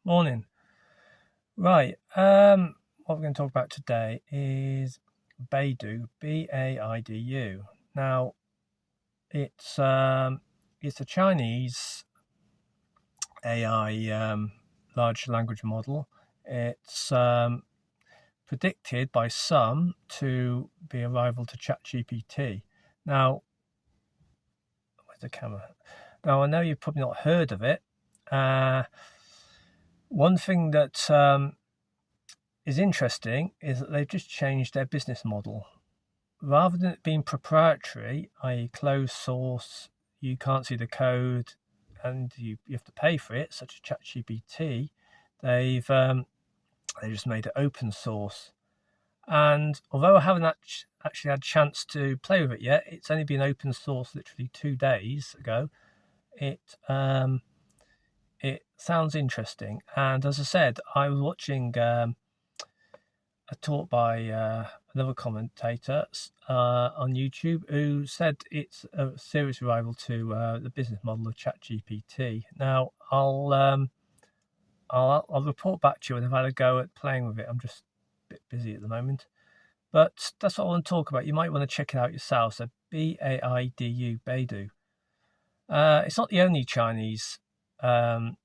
Morning. Right. What we're going to talk about today is Baidu, Baidu. Now, it's a Chinese AI large language model. It's predicted by some to be a rival to ChatGPT. Now, where's the camera? Now, I know you've probably not heard of it. One thing that is interesting is that they've just changed their business model. Rather than it being proprietary, i.e., closed source, you can't see the code and you have to pay for it, such as ChatGPT, they've they just made it open source. And although I haven't actually had a chance to play with it yet, it's only been open source literally 2 days ago. It sounds interesting. And as I said, I was watching a talk by another commentator on YouTube who said it's a serious rival to the business model of ChatGPT. Now, I'll report back to you when I've had a go at playing with it. I'm just a bit busy at the moment, but that's what I want to talk about. You might want to check it out yourself. So Baidu, Baidu. It's not the only Chinese AI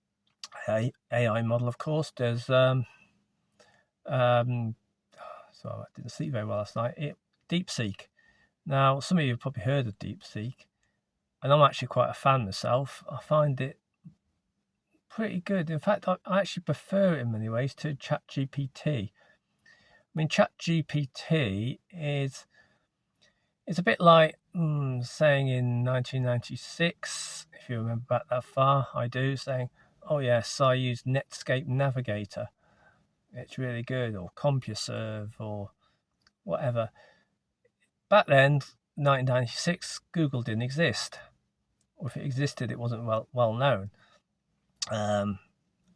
model, of course. There's so I didn't sleep very well last night. DeepSeek. Now, some of you have probably heard of DeepSeek, and I'm actually quite a fan myself. I find it pretty good. In fact, I actually prefer it in many ways to ChatGPT. I mean, ChatGPT is it's a bit like saying in 1996, if you remember back that far, I do, saying, "Oh yes, I use Netscape Navigator. It's really good," or CompuServe, or whatever. Back then, 1996, Google didn't exist. Or if it existed, it wasn't well known. And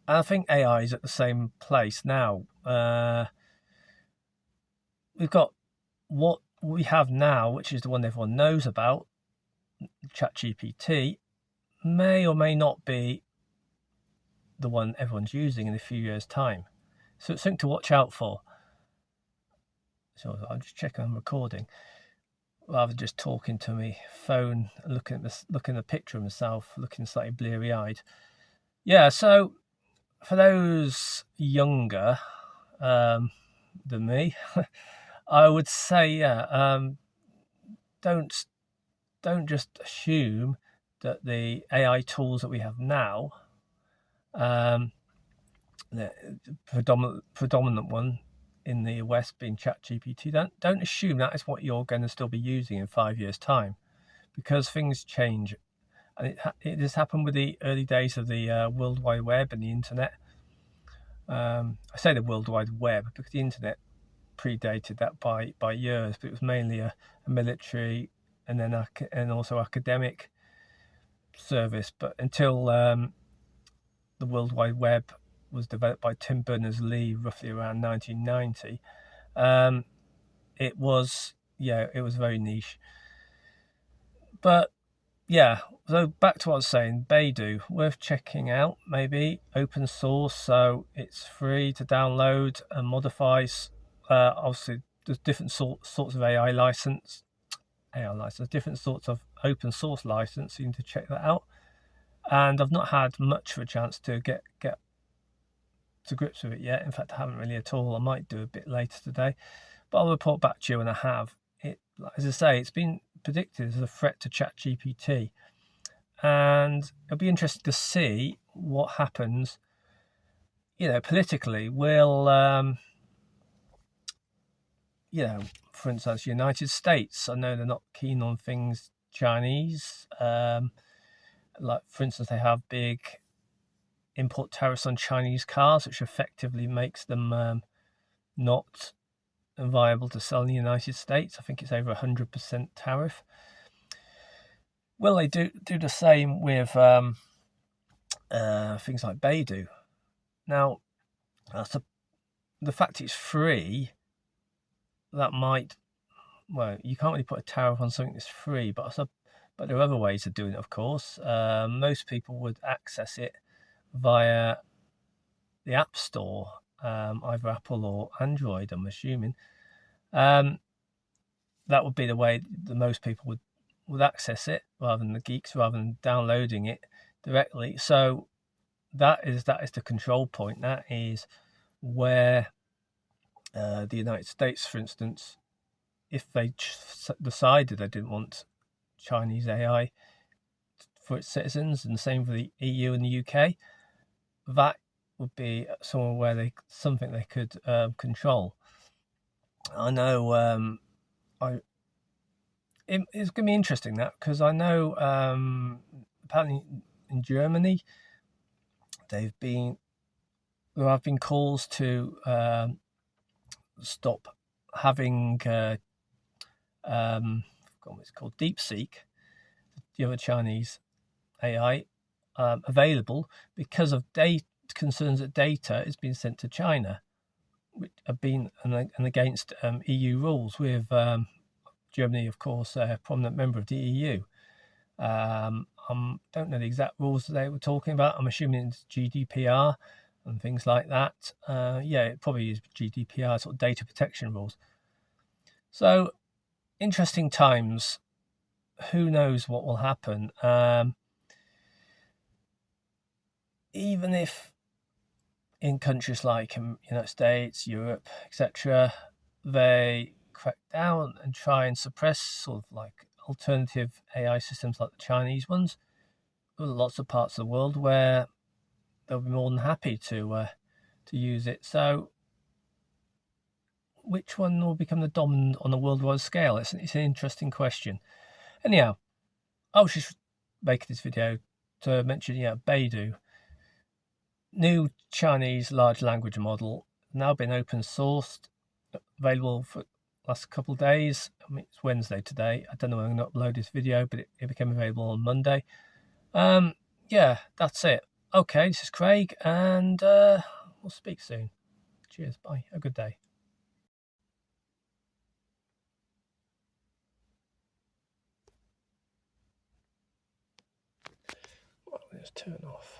I think AI is at the same place now. We've got what we have now, which is the one everyone knows about, ChatGPT, may or may not be the one everyone's using in a few years' time. So it's something to watch out for. So I'm just checking I'm recording, rather than just talking to my phone, looking at the picture of myself, looking slightly bleary-eyed. Yeah, so for those younger than me, I would say, don't just assume that the AI tools that we have now, the predominant one in the West being ChatGPT, don't assume that is what you're going to still be using in 5 years' time, because things change. And it has happened with the early days of the World Wide Web and the internet. I say the World Wide Web because the internet predated that by years, but it was mainly a military and then and also academic service. But until the World Wide Web was developed by Tim Berners-Lee roughly around 1990, it was very niche. But yeah, so back to what I was saying, Baidu, worth checking out, maybe open source, so it's free to download and modify. Obviously, there's different sorts of AI license, different sorts of open source license. So you need to check that out. And I've not had much of a chance to get to grips with it yet. In fact, I haven't really at all. I might do a bit later today, but I'll report back to you when I have. As I say, it's been predicted as a threat to ChatGPT. And it'll be interesting to see what happens, politically. Will, for instance, United States, I know they're not keen on things Chinese. Like, for instance, they have big import tariffs on Chinese cars, which effectively makes them not viable to sell in the United States. I think it's over 100% tariff. Will they do the same with things like Baidu? Now, the fact it's free, that might, you can't really put a tariff on something that's free, but there are other ways of doing it, of course. Most people would access it via the App Store, either Apple or Android, I'm assuming, that would be the way that most people would access it, rather than the geeks, rather than downloading it directly. So that is the control point. That is where the United States, for instance, if they decided they didn't want Chinese AI for its citizens, and the same for the EU and the UK, that would be something they could control. I know it's going to be interesting, that, because I know apparently in Germany there have been calls to stop having I forgot what it's called, DeepSeek, the other Chinese AI, available because of concerns that data is being sent to China, which have been and against EU rules, with Germany, of course, a prominent member of the EU. I don't know the exact rules that they were talking about. I'm assuming it's GDPR and things like that. Yeah, it probably is GDPR, sort of data protection rules. So, interesting times. Who knows what will happen? Even if in countries like United States, Europe, etc., they crack down and try and suppress sort of like alternative AI systems like the Chinese ones, there are lots of parts of the world where they'll be more than happy to use it. So, which one will become the dominant on a worldwide scale? It's an interesting question. Anyhow, I was just making this video to mention, Baidu, new Chinese large language model, now been open sourced, available for the last couple of days. I mean, it's Wednesday today. I don't know when I'm going to upload this video, but it became available on Monday. Yeah, that's it. Okay, this is Craig, and we'll speak soon. Cheers, bye. Have a good day. Let's turn off.